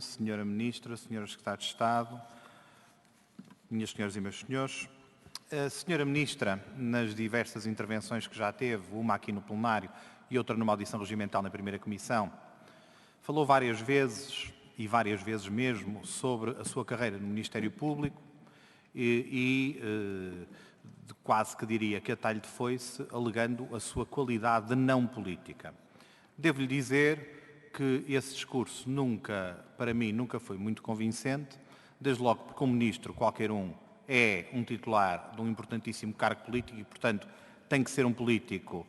Senhora Ministra, Senhora Secretária de Estado, minhas senhoras e meus senhores, a Senhora Ministra, nas diversas intervenções que já teve, uma aqui no plenário e outra numa audição regimental na primeira comissão, falou várias vezes, e várias vezes mesmo, sobre a sua carreira no Ministério Público e quase que diria que a talho de foice, alegando a sua qualidade de não política. Devo-lhe dizer que esse discurso para mim, nunca foi muito convincente, desde logo porque um ministro, qualquer um, é um titular de um importantíssimo cargo político e, portanto, tem que ser um político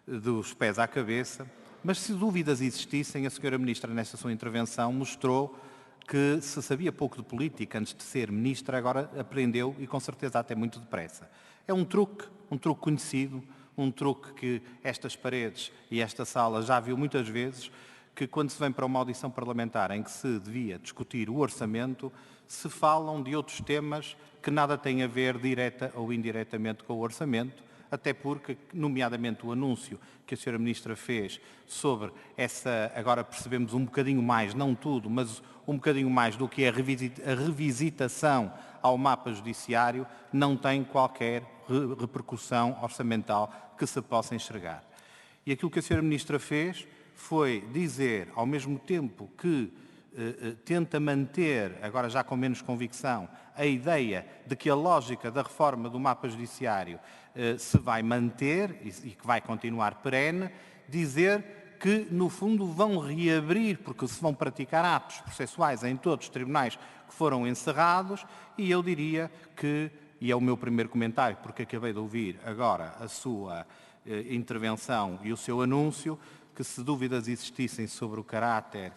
dos pés à cabeça, mas se dúvidas existissem, a Sra. Ministra, nesta sua intervenção, mostrou que se sabia pouco de política antes de ser ministra, agora aprendeu e, com certeza, até muito depressa. É um truque conhecido, um truque que estas paredes e esta sala já viu muitas vezes, que quando se vem para uma audição parlamentar em que se devia discutir o orçamento, se falam de outros temas que nada têm a ver direta ou indiretamente com o orçamento, até porque, nomeadamente, o anúncio que a Sra. Ministra fez sobre essa, agora percebemos um bocadinho mais, não tudo, mas um bocadinho mais do que é a revisitação ao mapa judiciário, não tem qualquer repercussão orçamental que se possa enxergar. E aquilo que a Sra. Ministra fez foi dizer, ao mesmo tempo que tenta manter, agora já com menos convicção, a ideia de que a lógica da reforma do mapa judiciário se vai manter e que vai continuar perene, dizer que, no fundo, vão reabrir, porque se vão praticar atos processuais em todos os tribunais que foram encerrados, e eu diria que, e é o meu primeiro comentário, porque acabei de ouvir agora a sua intervenção e o seu anúncio, que se dúvidas existissem sobre o caráter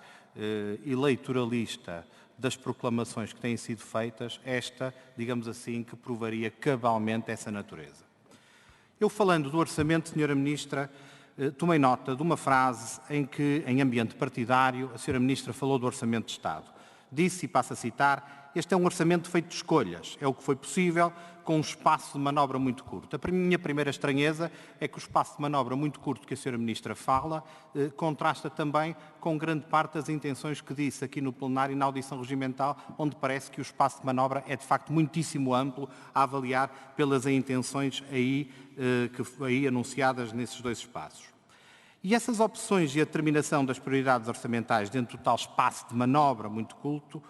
eleitoralista das proclamações que têm sido feitas, esta, digamos assim, que provaria cabalmente essa natureza. Eu, falando do orçamento, Sra. Ministra, tomei nota de uma frase em que, em ambiente partidário, a Sra. Ministra falou do Orçamento de Estado. Disse, e passo a citar, este é um orçamento feito de escolhas, é o que foi possível, com um espaço de manobra muito curto. A minha primeira estranheza é que o espaço de manobra muito curto que a Sra. Ministra fala contrasta também com grande parte das intenções que disse aqui no plenário e na audição regimental, onde parece que o espaço de manobra é de facto muitíssimo amplo a avaliar pelas intenções aí anunciadas nesses dois espaços. E essas opções e a determinação das prioridades orçamentais dentro do tal espaço de manobra muito curto,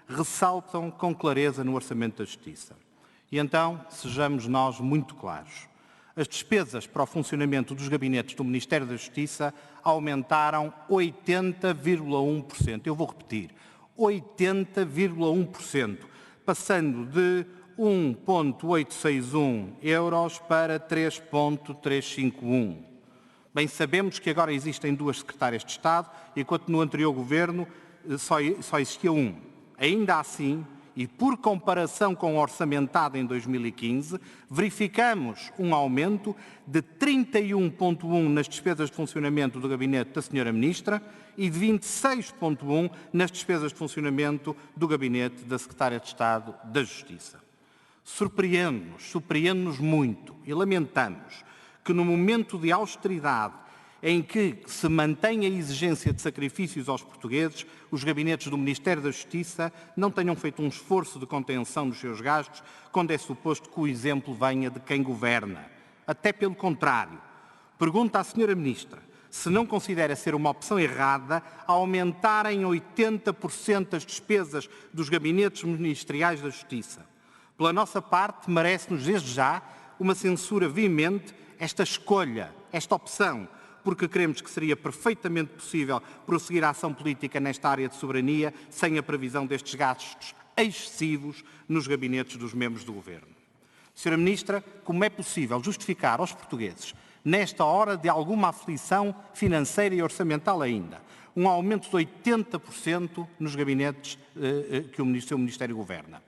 ressaltam com clareza no Orçamento da Justiça. E então, sejamos nós muito claros. As despesas para o funcionamento dos gabinetes do Ministério da Justiça aumentaram 80,1%. Eu vou repetir, 80,1%, passando de 1,861 euros para 3,351. Bem, sabemos que agora existem duas secretárias de Estado, enquanto no anterior governo só existia um. Ainda assim, e por comparação com o orçamentado em 2015, verificamos um aumento de 31,1% nas despesas de funcionamento do gabinete da Sra. Ministra e de 26,1% nas despesas de funcionamento do gabinete da Secretária de Estado da Justiça. Surpreende-nos muito e lamentamos que no momento de austeridade em que se mantém a exigência de sacrifícios aos portugueses, os gabinetes do Ministério da Justiça não tenham feito um esforço de contenção dos seus gastos, quando é suposto que o exemplo venha de quem governa. Até pelo contrário. Pergunta à Sra. Ministra se não considera ser uma opção errada aumentar em 80% as despesas dos gabinetes ministeriais da Justiça. Pela nossa parte, merece-nos desde já uma censura veemente esta escolha, esta opção, porque cremos que seria perfeitamente possível prosseguir a ação política nesta área de soberania sem a previsão destes gastos excessivos nos gabinetes dos membros do Governo. Sra. Ministra, como é possível justificar aos portugueses, nesta hora de alguma aflição financeira e orçamental ainda, um aumento de 80% nos gabinetes que o seu Ministério governa?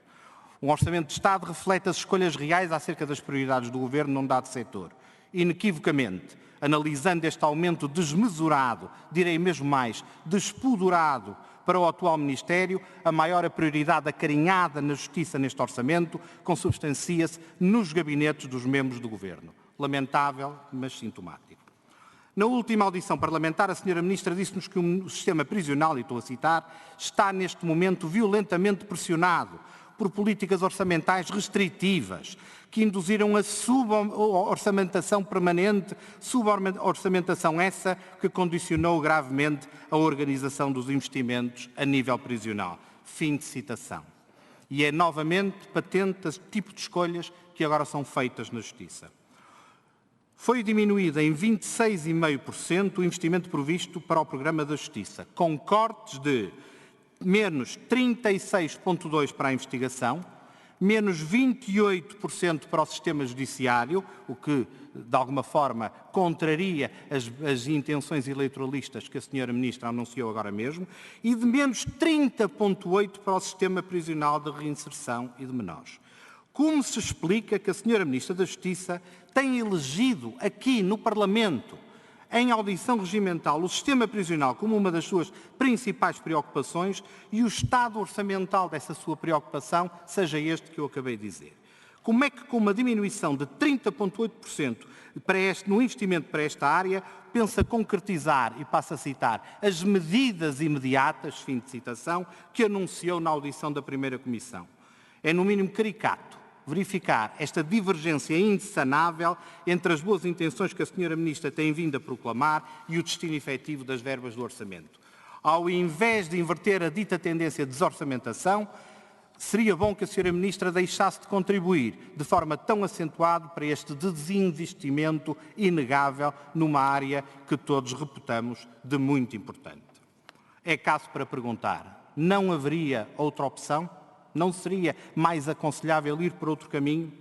Um Orçamento de Estado reflete as escolhas reais acerca das prioridades do Governo num dado setor. Inequivocamente, analisando este aumento desmesurado, direi mesmo mais, despudorado para o atual Ministério, a maior prioridade acarinhada na Justiça neste orçamento consubstancia-se nos gabinetes dos membros do Governo. Lamentável, mas sintomático. Na última audição parlamentar, a Sra. Ministra disse-nos que o sistema prisional, e estou a citar, está neste momento violentamente pressionado por políticas orçamentais restritivas, que induziram a suborçamentação permanente, suborçamentação essa que condicionou gravemente a organização dos investimentos a nível prisional. Fim de citação. E é novamente patente esse tipo de escolhas que agora são feitas na Justiça. Foi diminuído em 26,5% o investimento previsto para o Programa da Justiça, com cortes de menos 36,2% para a investigação, menos 28% para o sistema judiciário, o que, de alguma forma, contraria as intenções eleitoralistas que a Sra. Ministra anunciou agora mesmo, e de menos 30,8% para o sistema prisional de reinserção e de menores. Como se explica que a Sra. Ministra da Justiça tem elegido aqui no Parlamento, em audição regimental, o sistema prisional como uma das suas principais preocupações e o estado orçamental dessa sua preocupação seja este que eu acabei de dizer? Como é que, com uma diminuição de 30,8% no investimento para esta área, pensa concretizar, e passo a citar, as medidas imediatas, fim de citação, que anunciou na audição da primeira Comissão? É, no mínimo, caricato verificar esta divergência insanável entre as boas intenções que a Sra. Ministra tem vindo a proclamar e o destino efetivo das verbas do orçamento. Ao invés de inverter a dita tendência de desorçamentação, seria bom que a Sra. Ministra deixasse de contribuir de forma tão acentuada para este desinvestimento inegável numa área que todos reputamos de muito importante. É caso para perguntar, não haveria outra opção? Não seria mais aconselhável ir por outro caminho?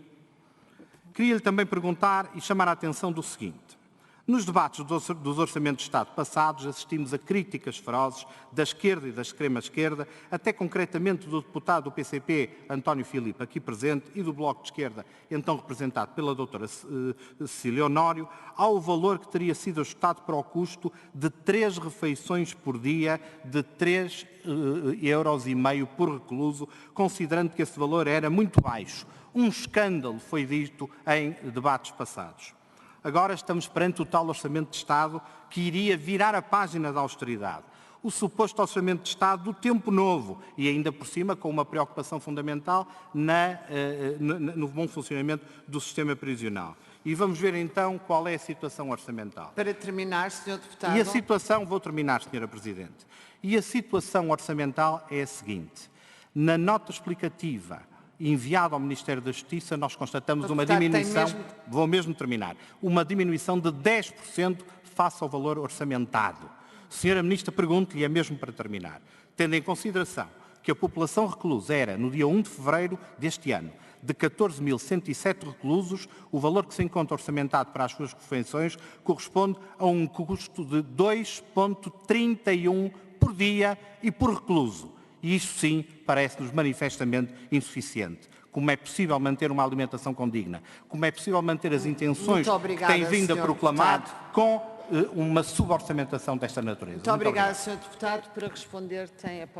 Queria-lhe também perguntar e chamar a atenção do seguinte. Nos debates dos orçamentos de Estado passados, assistimos a críticas ferozes da esquerda e da extrema-esquerda, até concretamente do deputado do PCP, António Filipe, aqui presente, e do Bloco de Esquerda, então representado pela doutora Cecília Honório, ao valor que teria sido ajustado para o custo de 3 refeições por dia, de 3,5 euros por recluso, considerando que esse valor era muito baixo. Um escândalo foi dito em debates passados. Agora estamos perante o tal Orçamento de Estado que iria virar a página da austeridade. O suposto Orçamento de Estado do tempo novo e ainda por cima com uma preocupação fundamental no bom funcionamento do sistema prisional. E vamos ver então qual é a situação orçamental. Para terminar, Sr. Deputado. E a situação, vou terminar, Sra. Presidente, e a situação orçamental é a seguinte. Na nota explicativa enviado ao Ministério da Justiça, nós constatamos uma diminuição, vou mesmo terminar, uma diminuição de 10% face ao valor orçamentado. Senhora Ministra, pergunto-lhe, é mesmo para terminar, tendo em consideração que a população reclusa era, no dia 1 de fevereiro deste ano, de 14.107 reclusos, o valor que se encontra orçamentado para as suas refeições corresponde a um custo de 2,31 por dia e por recluso. E isto sim parece-nos manifestamente insuficiente. Como é possível manter uma alimentação condigna? Como é possível manter as intenções que tem vindo a proclamar com uma suborçamentação desta natureza? Muito obrigada, Sr. Deputado. Para responder, tem a palavra.